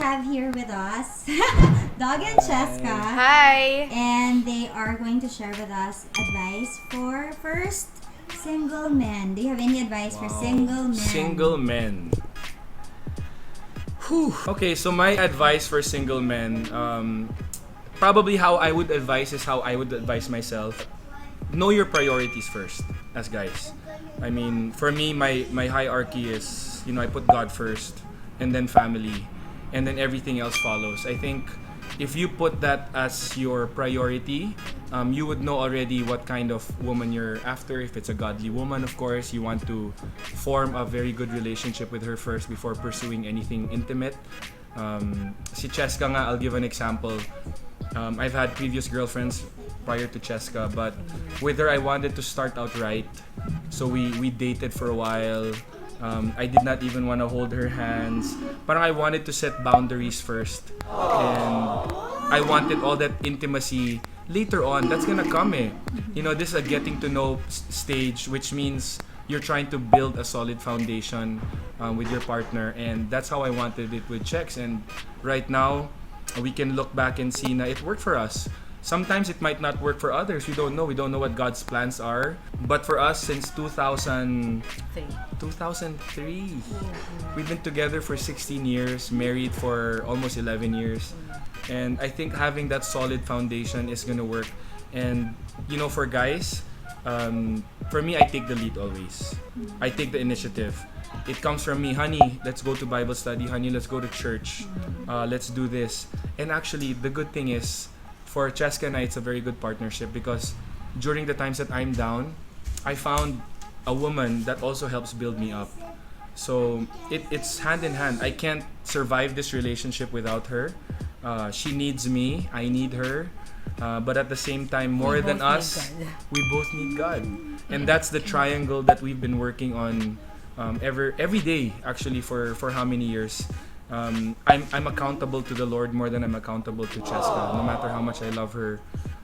have here with us Dog and Chesca. Hi! And they are going to share with us advice for first single men. Do you have any advice for single men? Single men. Whew. Okay, so my advice for single men, probably how I would advise is how I would advise myself. Know your priorities first, as guys. I mean, for me, my hierarchy is, I put God first, and then family, and then everything else follows. I think if you put that as your priority, you would know already what kind of woman you're after. If it's a godly woman, of course, you want to form a very good relationship with her first before pursuing anything intimate. Si Chesca nga, I'll give an example. I've had previous girlfriends prior to Chesca, but with her I wanted to start out right. So we dated for a while. I did not even want to hold her hands. Parang I wanted to set boundaries first. And I wanted all that intimacy later on. That's gonna come eh. This is a getting to know stage, which means you're trying to build a solid foundation with your partner. And that's how I wanted it with Chex. And right now, we can look back and see na it worked for us. Sometimes it might not work for others. We don't know. We don't know what God's plans are. But for us, since 2003, we've been together for 16 years, married for almost 11 years. And I think having that solid foundation is gonna work. And, for guys, for me, I take the lead always. I take the initiative. It comes from me, honey, let's go to Bible study, honey, let's go to church, let's do this. And actually, the good thing is, for Chesca and I, it's a very good partnership because during the times that I'm down, I found a woman that also helps build me up. So it's hand in hand. I can't survive this relationship without her. She needs me, I need her. But at the same time, more than us, we both need God. And that's the triangle that we've been working on every day, actually, for how many years. I'm accountable to the Lord more than I'm accountable to Chesca, no matter how much I love her.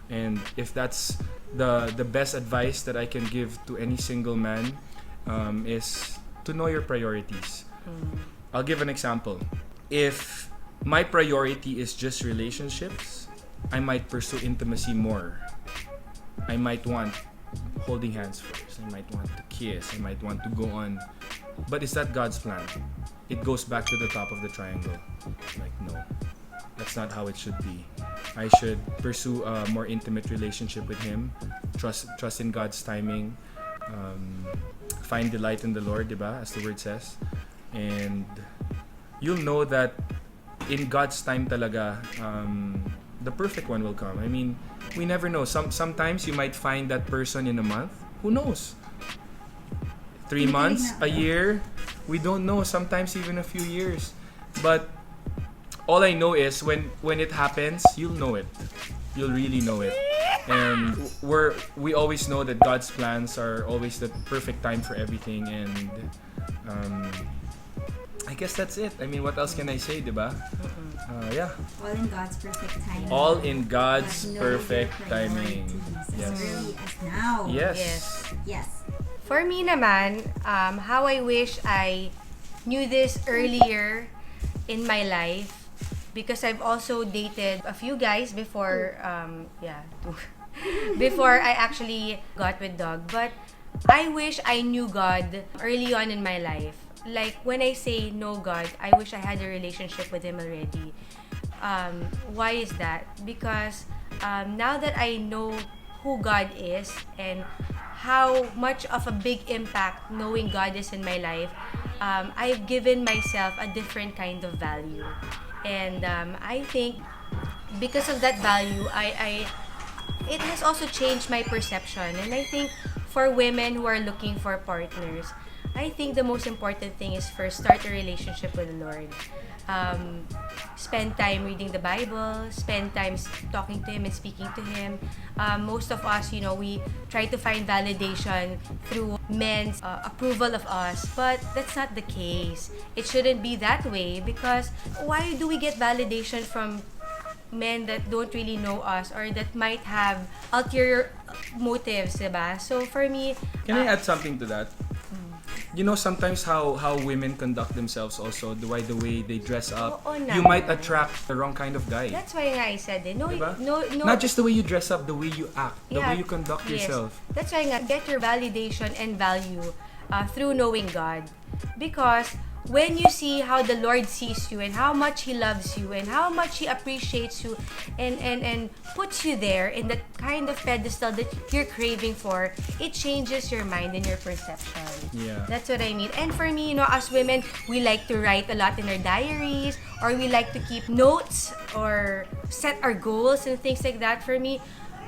And if that's the best advice that I can give to any single man, is to know your priorities. I'll give an example. If my priority is just relationships, I might pursue intimacy more. I might want holding hands first. I might want to kiss. I might want to go on. But is that God's plan? It goes back to the top of the triangle. Like, no. That's not how it should be. I should pursue a more intimate relationship with Him. Trust in God's timing. Find delight in the Lord, diba? As the word says. And you'll know that in God's time talaga, the perfect one will come. I mean, we never know. Sometimes you might find that person in a month. Who knows? 3 months, a year, we don't know. Sometimes even a few years. But all I know is when it happens, you'll know it. You'll really know it. And we always know that God's plans are always the perfect time for everything. And I guess that's it. I mean, what else can I say, diba? Yeah. All in God's perfect timing. All in God's perfect timing. As early as now. Yes. Yes. For me naman, how I wish I knew this earlier in my life, because I've also dated a few guys before, before I actually got with Dog. But I wish I knew God early on in my life. Like, when I say know God, I wish I had a relationship with Him already. Why is that? Because now that I know who God is and how much of a big impact knowing God is in my life, I've given myself a different kind of value. And I think because of that value, it has also changed my perception. And I think for women who are looking for partners, I think the most important thing is first start a relationship with the Lord. Spend time reading the Bible, spend time talking to Him and speaking to Him. Most of us, we try to find validation through men's approval of us, but that's not the case. It shouldn't be that way, because why do we get validation from men that don't really know us or that might have ulterior motives, diba? So for me... Can I add something to that? you know, sometimes how women conduct themselves also, the way they dress up, Oo you naman. might attract the wrong kind of guy. That's why nga I said it. No, Diba? no. Not just the way you dress up, the way you act, the Yeah, way you conduct yes. yourself. That's why nga, get your validation and value through knowing God. Because when you see how the Lord sees you and how much He loves you and how much He appreciates you and puts you there in that kind of pedestal that you're craving for, it changes your mind and your perception. Yeah. That's what I mean. And for me, you know, as women, we like to write a lot in our diaries, or we like to keep notes or set our goals and things like that. For me,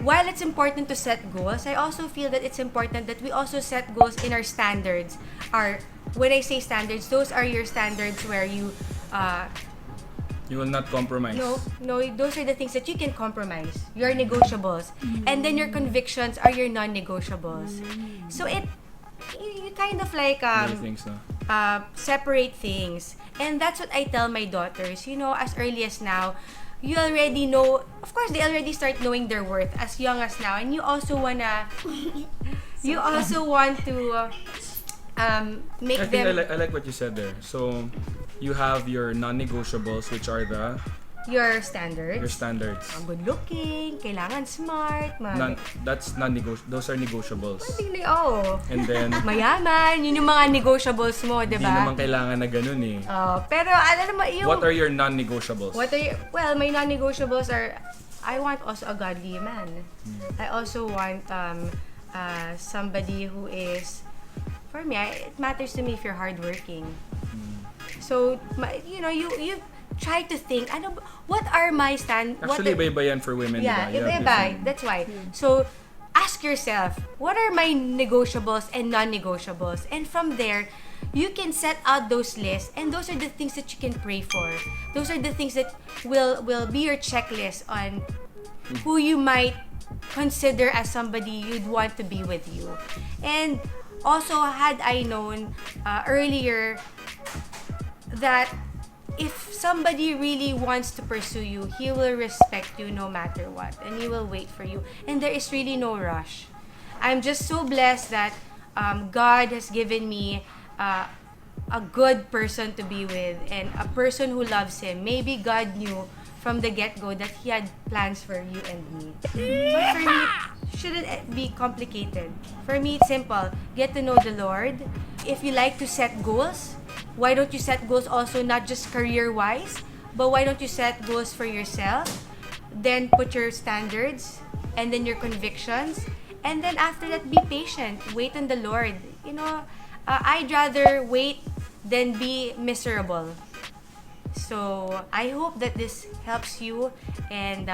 while it's important to set goals, I also feel that it's important that we also set goals in our standards. When I say standards, those are your standards where you You will not compromise. no, those are the things that you can compromise. Your negotiables. And then your convictions are your non-negotiables. So you kind of like Many things, no? separate things. And that's what I tell my daughters, you know, as early as now. You already know, of course, they already start knowing their worth as young as now. And you also want to make I think them I like what you said there. So, you have your non-negotiables, which are your standards. your standards. Ang good looking, kailangan smart, Those are negotiables. And then, mayaman, yun yung mga negotiables mo, di hindi ba? naman kailangan na ganun eh. Pero alam mo, yung... What are your non-negotiables? Well, my non-negotiables are, I want also a godly man. I also want somebody who is, for me, it matters to me if you're hardworking. So, you know, you try to think, what are my Actually, iba-iba yan for women, yeah, diba? iba-iba. That's why. So, ask yourself, what are my negotiables and non-negotiables? And from there, you can set out those lists, and those are the things that you can pray for. Those are the things that will be your checklist on who you might consider as somebody you'd want to be with you. And also, had I known earlier that if somebody really wants to pursue you, he will respect you no matter what, and he will wait for you. And there is really no rush. I'm just so blessed that God has given me a good person to be with and a person who loves Him. Maybe God knew from the get-go that He had plans for you and me. But for me, it shouldn't be complicated. For me, it's simple. Get to know the Lord. If you like to set goals, why don't you set goals also not just career-wise, but why don't you set goals for yourself? Then put your standards and then your convictions. And then after that, be patient. Wait on the Lord. You know, I'd rather wait than be miserable. So, I hope that this helps you. And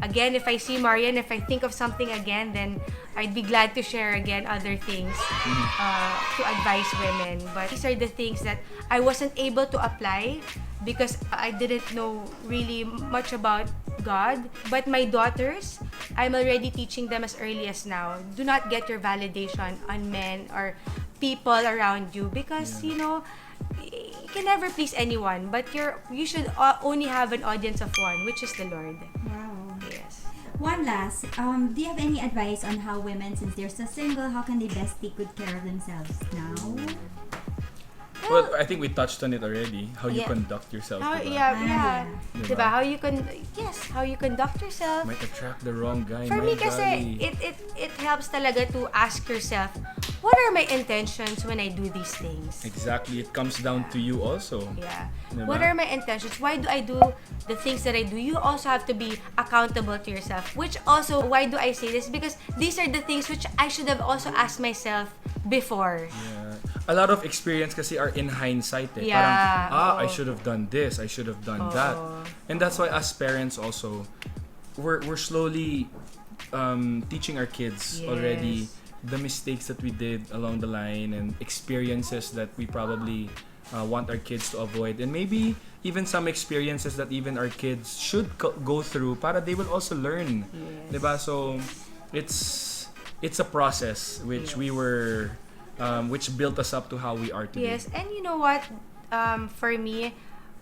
again, if I see Marianne, if I think of something again, then I'd be glad to share again other things to advise women. But these are the things that I wasn't able to apply because I didn't know really much about God. But my daughters, I'm already teaching them as early as now. Do not get your validation on men or people around you because, you know, you can never please anyone, but you should only have an audience of one, which is the Lord. Wow. Yes. One last, do you have any advice on how women, since they're still single, how can they best take good care of themselves now? Well, I think we touched on it already. How you Yeah. conduct yourself. How, diba? yeah. Diba? Diba? How you conduct yourself. Might attract the wrong guy. For me my kasi, golly. it helps talaga to ask yourself, what are my intentions when I do these things? Exactly. It comes down to you also. Yeah. Diba? What are my intentions? Why do I do the things that I do? You also have to be accountable to yourself. Which also, why do I say this? Because these are the things which I should have also asked myself before. Yeah. A lot of experience kasi are in hindsight eh. Yeah, Parang, I oo. should have done this, I should have done that. And that's why as parents also, we're slowly teaching our kids Yes. already the mistakes that we did along the line and experiences that we probably want our kids to avoid, and maybe even some experiences that even our kids should go through para they will also learn. Yes. Diba? So it's a process which we were which built us up to how we are today. Yes, and you know what? For me,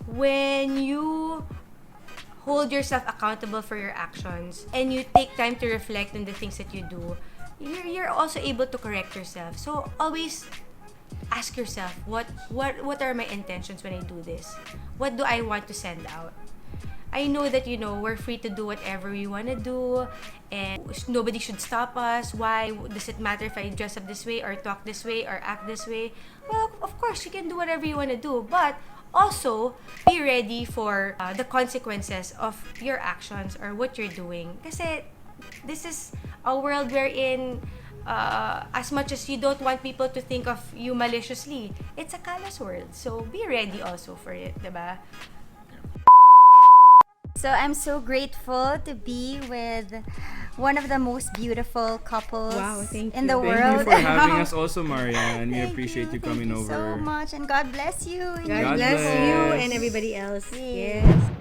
when you hold yourself accountable for your actions and you take time to reflect on the things that you do, you're also able to correct yourself. So always ask yourself, what are my intentions when I do this? What do I want to send out? I know that, we're free to do whatever we want to do, and nobody should stop us. Why does it matter if I dress up this way or talk this way or act this way? Well, of course, you can do whatever you want to do, but also be ready for the consequences of your actions or what you're doing. Kasi this is a world wherein as much as you don't want people to think of you maliciously, it's a callous world. So be ready also for it, diba? So I'm so grateful to be with one of the most beautiful couples in the world. Thank you for having us also, Marianne. We appreciate you coming Thank you over. so much, and God bless you. God bless you and everybody else. Yes.